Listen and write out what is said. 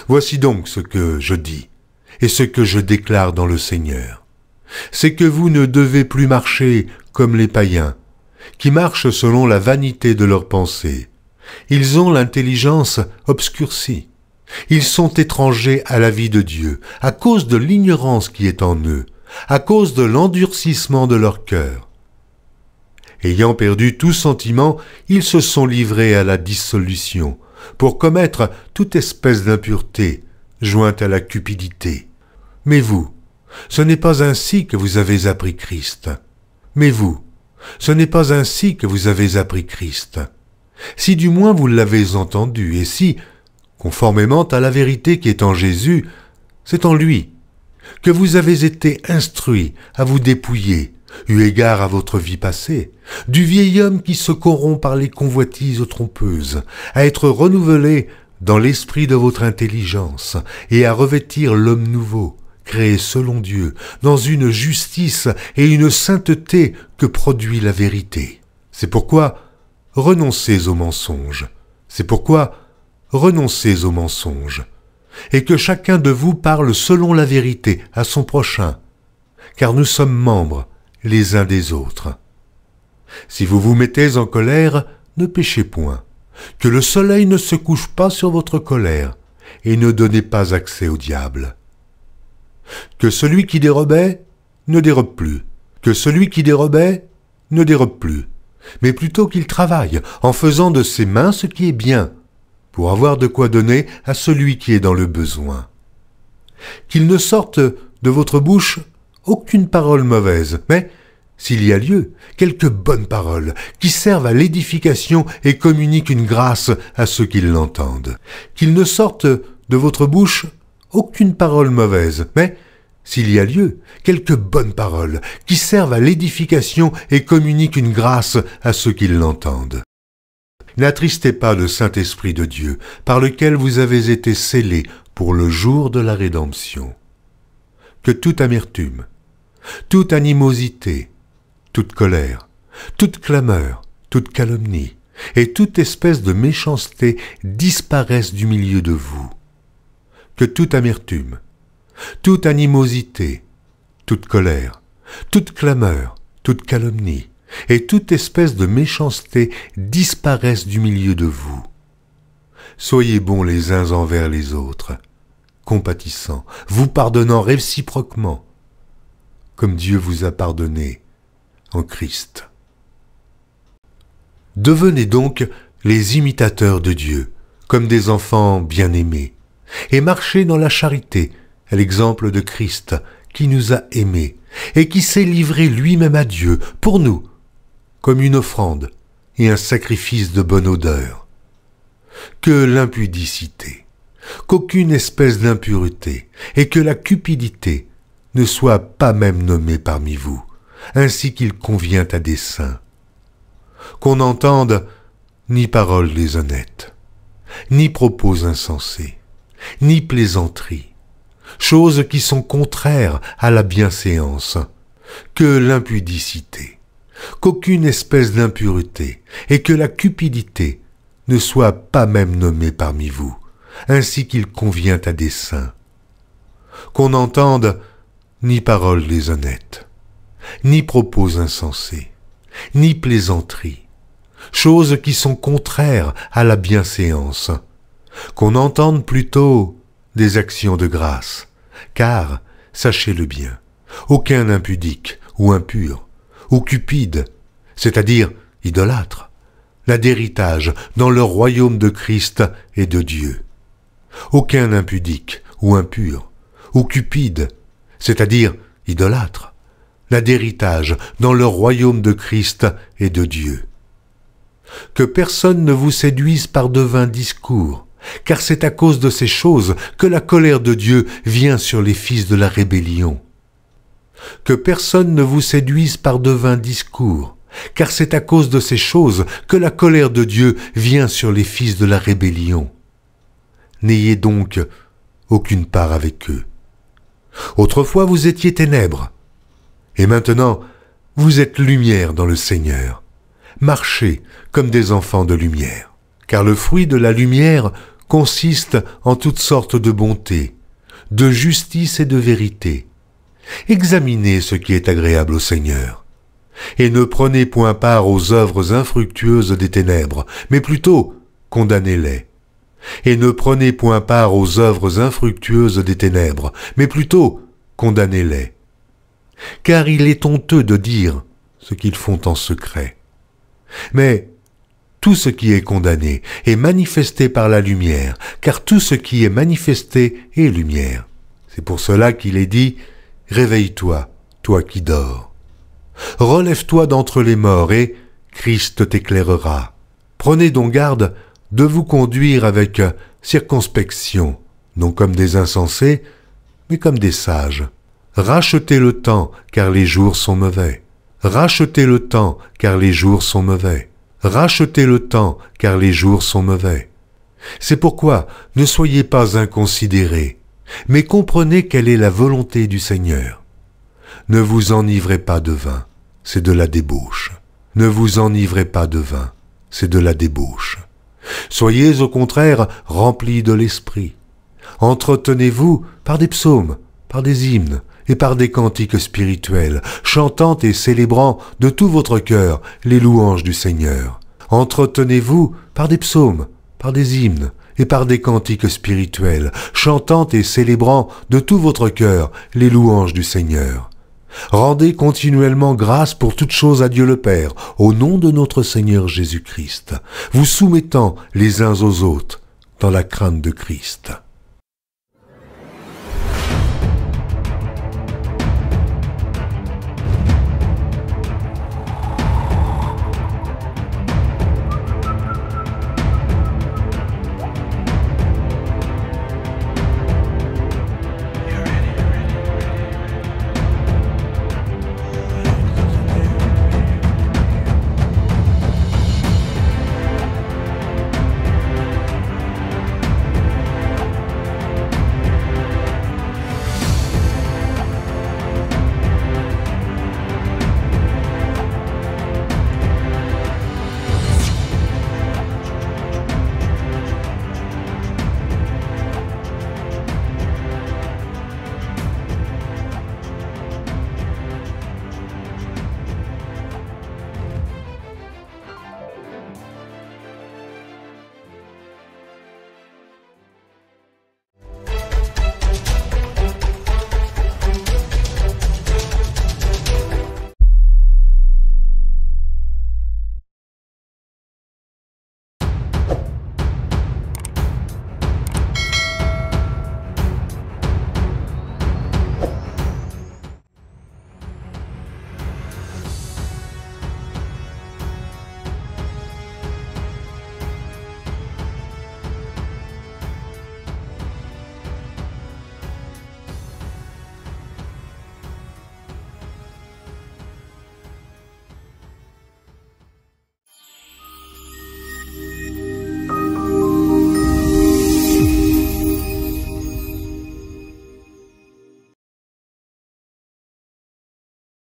Voici donc ce que je dis, et ce que je déclare dans le Seigneur. C'est que vous ne devez plus marcher comme les païens, qui marchent selon la vanité de leurs pensées. Ils ont l'intelligence obscurcie. Ils sont étrangers à la vie de Dieu, à cause de l'ignorance qui est en eux, à cause de l'endurcissement de leur cœur. Ayant perdu tout sentiment, ils se sont livrés à la dissolution, pour commettre toute espèce d'impureté, jointe à la cupidité. Mais vous, ce n'est pas ainsi que vous avez appris Christ. Mais vous, ce n'est pas ainsi que vous avez appris Christ. Si du moins vous l'avez entendu, et si, conformément à la vérité qui est en Jésus, c'est en lui, que vous avez été instruits à vous dépouiller, eu égard à votre vie passée, du vieil homme qui se corrompt par les convoitises trompeuses, à être renouvelé dans l'esprit de votre intelligence, et à revêtir l'homme nouveau, créé selon Dieu, dans une justice et une sainteté que produit la vérité. C'est pourquoi renoncez aux mensonges. C'est pourquoi renoncez aux mensonges. Et que chacun de vous parle selon la vérité à son prochain, car nous sommes membres les uns des autres. Si vous vous mettez en colère, ne péchez point. Que le soleil ne se couche pas sur votre colère, et ne donnez pas accès au diable. Que celui qui dérobait ne dérobe plus. Que celui qui dérobait ne dérobe plus. Mais plutôt qu'il travaille en faisant de ses mains ce qui est bien, pour avoir de quoi donner à celui qui est dans le besoin. Qu'il ne sorte de votre bouche aucune parole mauvaise, mais, s'il y a lieu, quelques bonnes paroles qui servent à l'édification et communiquent une grâce à ceux qui l'entendent. Qu'il ne sorte de votre bouche aucune parole mauvaise, mais, s'il y a lieu, quelques bonnes paroles qui servent à l'édification et communiquent une grâce à ceux qui l'entendent. N'attristez pas le Saint-Esprit de Dieu, par lequel vous avez été scellés pour le jour de la rédemption. Que toute amertume, toute animosité, toute colère, toute clameur, toute calomnie et toute espèce de méchanceté disparaissent du milieu de vous. Que toute amertume, toute animosité, toute colère, toute clameur, toute calomnie et toute espèce de méchanceté disparaissent du milieu de vous. Soyez bons les uns envers les autres, compatissants, vous pardonnant réciproquement, comme Dieu vous a pardonné en Christ. Devenez donc les imitateurs de Dieu, comme des enfants bien-aimés, et marchez dans la charité, à l'exemple de Christ, qui nous a aimés, et qui s'est livré lui-même à Dieu, pour nous, comme une offrande et un sacrifice de bonne odeur. Que l'impudicité, qu'aucune espèce d'impureté, et que la cupidité ne soient pas même nommées parmi vous, ainsi qu'il convient à des saints. Qu'on n'entende ni paroles déshonnêtes, ni propos insensés, ni plaisanteries, choses qui sont contraires à la bienséance, que l'impudicité, qu'aucune espèce d'impureté et que la cupidité ne soient pas même nommées parmi vous, ainsi qu'il convient à des saints. Qu'on n'entende ni paroles déshonnêtes, ni propos insensés, ni plaisanteries, choses qui sont contraires à la bienséance, qu'on entende plutôt des actions de grâce, car, sachez-le bien, aucun impudique ou impur, ou cupide, c'est-à-dire idolâtre, n'a d'héritage dans le royaume de Christ et de Dieu. Aucun impudique ou impur, ou cupide, c'est-à-dire idolâtre, n'a d'héritage dans le royaume de Christ et de Dieu. Que personne ne vous séduise par de vains discours, car c'est à cause de ces choses que la colère de Dieu vient sur les fils de la rébellion. Que personne ne vous séduise par de vains discours, car c'est à cause de ces choses que la colère de Dieu vient sur les fils de la rébellion. N'ayez donc aucune part avec eux. Autrefois vous étiez ténèbres, et maintenant vous êtes lumière dans le Seigneur. Marchez comme des enfants de lumière, car le fruit de la lumière consiste en toutes sortes de bonté, de justice et de vérité. Examinez ce qui est agréable au Seigneur. Et ne prenez point part aux œuvres infructueuses des ténèbres, mais plutôt condamnez-les. Et ne prenez point part aux œuvres infructueuses des ténèbres, mais plutôt condamnez-les. Car il est honteux de dire ce qu'ils font en secret. Mais tout ce qui est condamné est manifesté par la lumière, car tout ce qui est manifesté est lumière. C'est pour cela qu'il est dit « Réveille-toi, toi qui dors. Relève-toi d'entre les morts et Christ t'éclairera. Prenez donc garde de vous conduire avec circonspection, non comme des insensés, mais comme des sages. Rachetez le temps, car les jours sont mauvais. Rachetez le temps, car les jours sont mauvais. Rachetez le temps, car les jours sont mauvais. C'est pourquoi ne soyez pas inconsidérés, mais comprenez quelle est la volonté du Seigneur. Ne vous enivrez pas de vin, c'est de la débauche. Ne vous enivrez pas de vin, c'est de la débauche. Soyez au contraire remplis de l'esprit. Entretenez-vous par des psaumes, par des hymnes et par des cantiques spirituels, chantant et célébrant de tout votre cœur les louanges du Seigneur. Entretenez-vous par des psaumes, par des hymnes et par des cantiques spirituels, chantant et célébrant de tout votre cœur les louanges du Seigneur. Rendez continuellement grâce pour toutes choses à Dieu le Père, au nom de notre Seigneur Jésus-Christ, vous soumettant les uns aux autres dans la crainte de Christ.